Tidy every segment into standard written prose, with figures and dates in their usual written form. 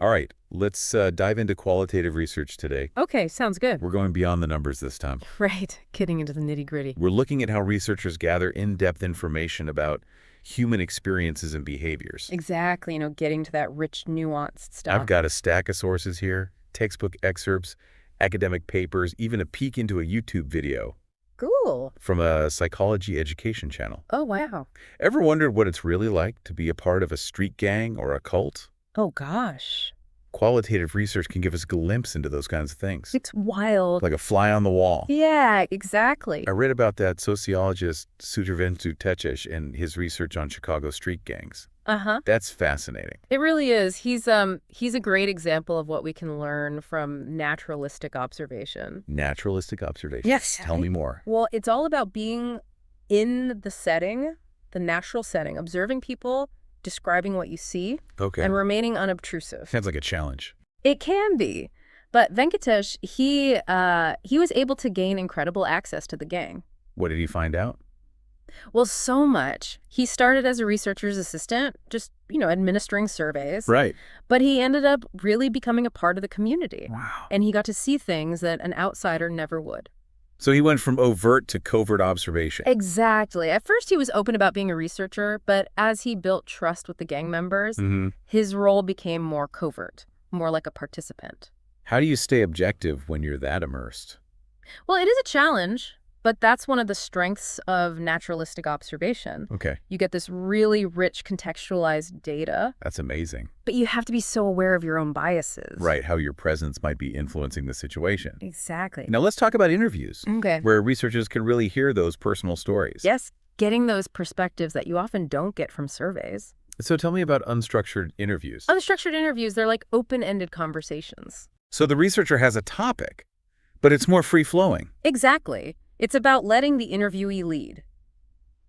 All right, let's dive into qualitative research today. Okay, sounds good. We're going beyond the numbers this time. Right, getting into the nitty-gritty. We're looking at how researchers gather in-depth information about human experiences and behaviors. Exactly, getting to that rich, nuanced stuff. I've got a stack of sources here, textbook excerpts, academic papers, even a peek into a YouTube video. Cool. From a psychology education channel. Oh, wow. Ever wondered what it's really like to be a part of a street gang or a cult? Oh, gosh. Qualitative research can give us a glimpse into those kinds of things. It's wild. Like a fly on the wall. Yeah, exactly. I read about that sociologist Sutraventu Techesh and his research on Chicago street gangs. Uh-huh. That's fascinating. It really is. He's a great example of what we can learn from naturalistic observation. Naturalistic observation. Yes. Tell me more. Well, it's all about being in the setting, the natural setting, observing people, describing what you see, Okay. and remaining unobtrusive. Sounds like a challenge. It can be. But Venkatesh, he was able to gain incredible access to the gang. What did he find out? Well, so much. He started as a researcher's assistant, just, administering surveys. Right. But he ended up really becoming a part of the community. Wow. And he got to see things that an outsider never would. So he went from overt to covert observation. Exactly. At first, he was open about being a researcher, but as he built trust with the gang members, his role became more covert, more like a participant. How do you stay objective when you're that immersed? Well, it is a challenge, but that's one of the strengths of naturalistic observation. Okay. You get this really rich contextualized data. That's amazing. But you have to be so aware of your own biases. Right, how your presence might be influencing the situation. Exactly. Now let's talk about interviews, Okay. where researchers can really hear those personal stories. Yes, getting those perspectives that you often don't get from surveys. So tell me about unstructured interviews. Unstructured interviews, they're like open-ended conversations. So the researcher has a topic, but it's more free-flowing. Exactly. It's about letting the interviewee lead.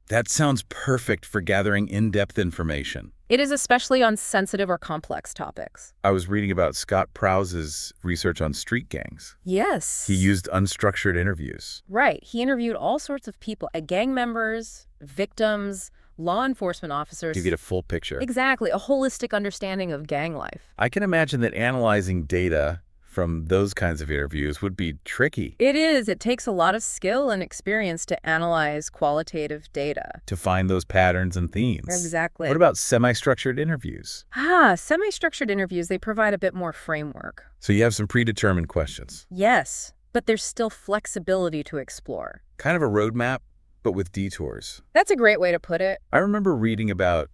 That sounds perfect for gathering in-depth information. It is especially on sensitive or complex topics. I was reading about Scott Prowse's research on street gangs. Yes. He used unstructured interviews. Right. He interviewed all sorts of people, gang members, victims, law enforcement officers. To get a full picture. Exactly. A holistic understanding of gang life. I can imagine that analyzing data from those kinds of interviews would be tricky. It is. It takes a lot of skill and experience to analyze qualitative data. To find those patterns and themes. Exactly. What about semi-structured interviews? Semi-structured interviews, they provide a bit more framework. So you have some predetermined questions. Yes, but there's still flexibility to explore. Kind of a roadmap, but with detours. That's a great way to put it. I remember reading about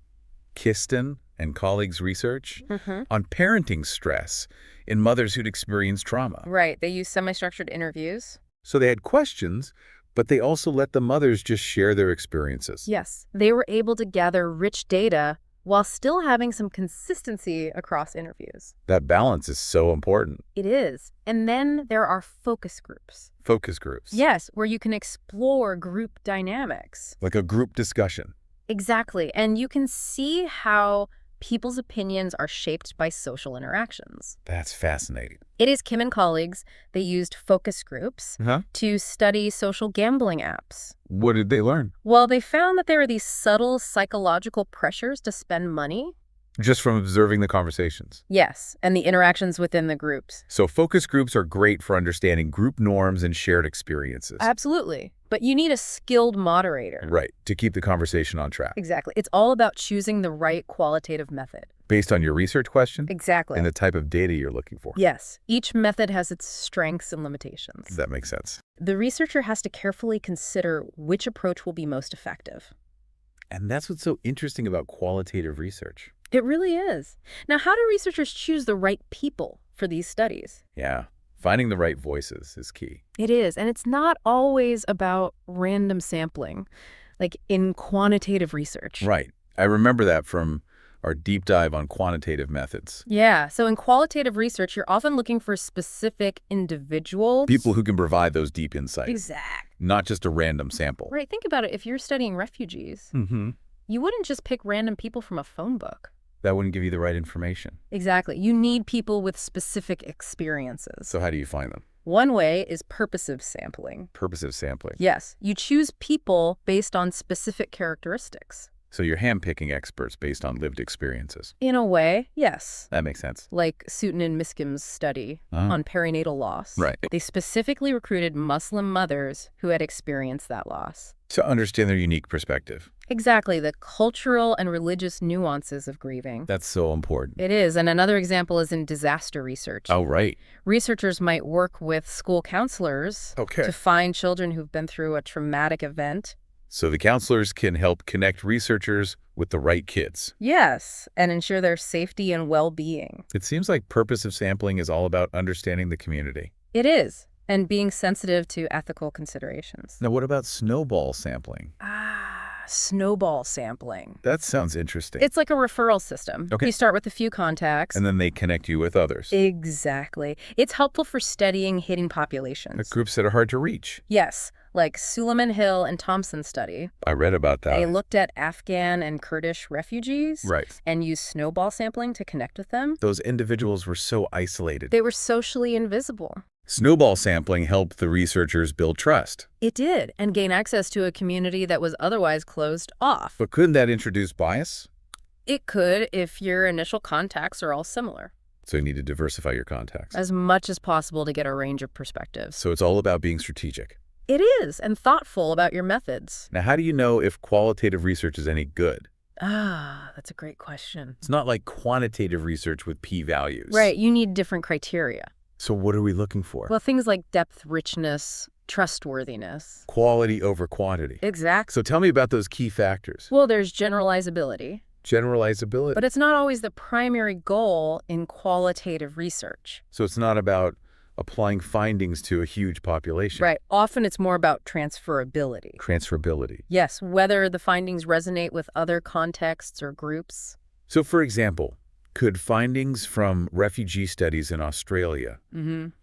Kiston and colleagues' research on parenting stress in mothers who'd experienced trauma. Right. They use semi-structured interviews. So they had questions, but they also let the mothers just share their experiences. Yes. They were able to gather rich data while still having some consistency across interviews. That balance is so important. It is. And then there are focus groups. Focus groups. Yes, where you can explore group dynamics. Like a group discussion. Exactly. And you can see how people's opinions are shaped by social interactions. That's fascinating. It is Kim and colleagues. They used focus groups to study social gambling apps. What did they learn? Well, they found that there are these subtle psychological pressures to spend money. Just from observing the conversations. Yes, and the interactions within the groups. So focus groups are great for understanding group norms and shared experiences. Absolutely. But you need a skilled moderator. Right, to keep the conversation on track. Exactly. It's all about choosing the right qualitative method. Based on your research question? Exactly. And the type of data you're looking for. Yes. Each method has its strengths and limitations. That makes sense. The researcher has to carefully consider which approach will be most effective. And that's what's so interesting about qualitative research. It really is. Now, how do researchers choose the right people for these studies? Yeah, finding the right voices is key. It is, and it's not always about random sampling, like in quantitative research. Right. I remember that from our deep dive on quantitative methods. Yeah, so in qualitative research, you're often looking for specific individuals. People who can provide those deep insights. Exactly. Not just a random sample. Right, think about it. If you're studying refugees, you wouldn't just pick random people from a phone book. That wouldn't give you the right information. Exactly. You need people with specific experiences. So how do you find them? One way is purposive sampling. Purposive sampling. Yes, you choose people based on specific characteristics. So you're handpicking experts based on lived experiences. In a way, yes. That makes sense. Like Sutton and Miskim's study on perinatal loss. Right. They specifically recruited Muslim mothers who had experienced that loss. To understand their unique perspective. Exactly, the cultural and religious nuances of grieving. That's so important. It is, and another example is in disaster research. Oh, right. Researchers might work with school counselors to find children who've been through a traumatic event. So the counselors can help connect researchers with the right kids. Yes, and ensure their safety and well-being. It seems like purposive sampling is all about understanding the community. It is, and being sensitive to ethical considerations. Now, what about snowball sampling? Snowball sampling. That sounds interesting. It's like a referral system. Okay. You start with a few contacts. And then they connect you with others. Exactly. It's helpful for studying hidden populations. The groups that are hard to reach. Yes, like Suleiman Hill and Thompson's study. I read about that. They looked at Afghan and Kurdish refugees. Right. And used snowball sampling to connect with them. Those individuals were so isolated. They were socially invisible. Snowball sampling helped the researchers build trust. It did, and gain access to a community that was otherwise closed off. But couldn't that introduce bias? It could if your initial contacts are all similar. So you need to diversify your contacts. As much as possible to get a range of perspectives. So it's all about being strategic. It is, and thoughtful about your methods. Now, how do you know if qualitative research is any good? That's a great question. It's not like quantitative research with p-values. Right, you need different criteria. So what are we looking for? Well, things like depth, richness, trustworthiness. Quality over quantity. Exactly. So tell me about those key factors. Well, there's generalizability. Generalizability. But it's not always the primary goal in qualitative research. So it's not about applying findings to a huge population. Right. Often it's more about transferability. Transferability. Yes, whether the findings resonate with other contexts or groups. So, for example, could findings from refugee studies in Australia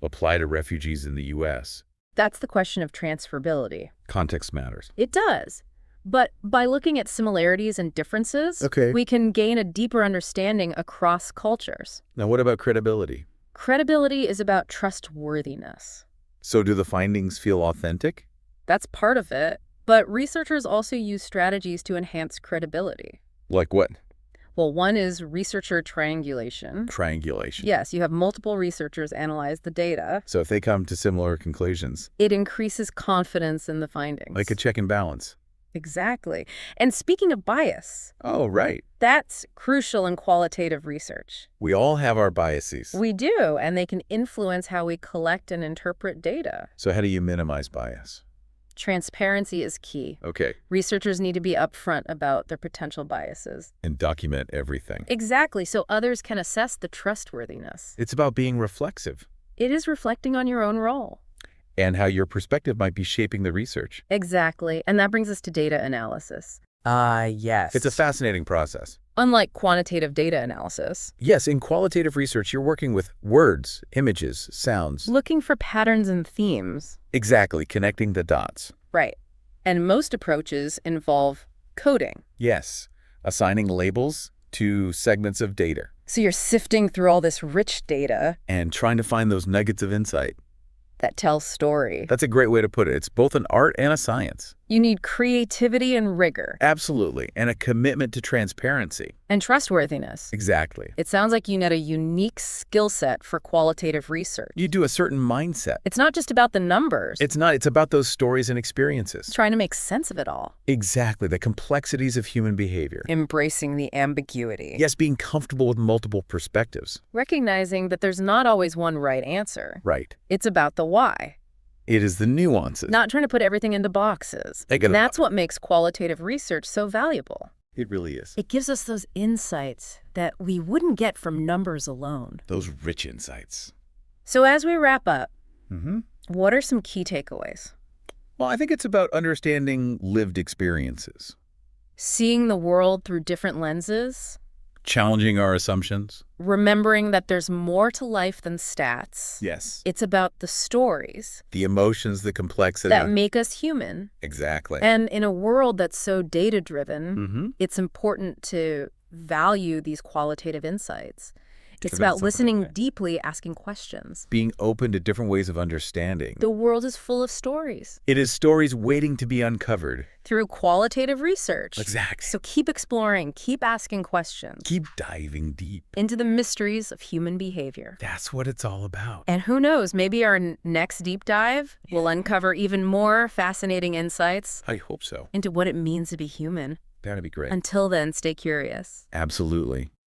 apply to refugees in the U.S.? That's the question of transferability. Context matters. It does. But by looking at similarities and differences, Okay. we can gain a deeper understanding across cultures. Now, what about credibility? Credibility is about trustworthiness. So do the findings feel authentic? That's part of it. But researchers also use strategies to enhance credibility. Like what? Well, one is researcher triangulation. Triangulation. Yes, you have multiple researchers analyze the data. So if they come to similar conclusions. It increases confidence in the findings. Like a check and balance. Exactly. And speaking of bias. Oh, right. That's crucial in qualitative research. We all have our biases. We do, and they can influence how we collect and interpret data. So how do you minimize bias? Transparency is key. Okay. Researchers need to be upfront about their potential biases. And document everything. Exactly, so others can assess the trustworthiness. It's about being reflexive. It is reflecting on your own role. And how your perspective might be shaping the research. Exactly, and that brings us to data analysis. Yes. It's a fascinating process. Unlike quantitative data analysis. Yes, in qualitative research, you're working with words, images, sounds. Looking for patterns and themes. Exactly, connecting the dots. Right. And most approaches involve coding. Yes, assigning labels to segments of data. So you're sifting through all this rich data. And trying to find those nuggets of insight. That tells story. That's a great way to put it. It's both an art and a science. You need creativity and rigor. Absolutely. And a commitment to transparency. And trustworthiness. Exactly. It sounds like you need a unique skill set for qualitative research. You do a certain mindset. It's not just about the numbers. It's not. It's about those stories and experiences. Trying to make sense of it all. Exactly. The complexities of human behavior. Embracing the ambiguity. Yes, being comfortable with multiple perspectives. Recognizing that there's not always one right answer. Right. It's about the why. It is the nuances. Not trying to put everything into boxes. Take it That's what makes qualitative research so valuable. It really is. It gives us those insights that we wouldn't get from numbers alone. Those rich insights. So as we wrap up, Mm-hmm. what are some key takeaways? Well, I think it's about understanding lived experiences. Seeing the world through different lenses. Challenging our assumptions. Remembering that there's more to life than stats. Yes. It's about the stories The emotions, the complexity. that make us human. Exactly. And in a world that's so data-driven, Mm-hmm. it's important to value these qualitative insights. It's about listening Okay. deeply, asking questions. Being open to different ways of understanding. The world is full of stories. It is stories waiting to be uncovered. Through qualitative research. Exactly. So keep exploring, keep asking questions. Keep diving deep. Into the mysteries of human behavior. That's what it's all about. And who knows, maybe our next deep dive will uncover even more fascinating insights I hope so. into what it means to be human. That'd be great. Until then, stay curious. Absolutely.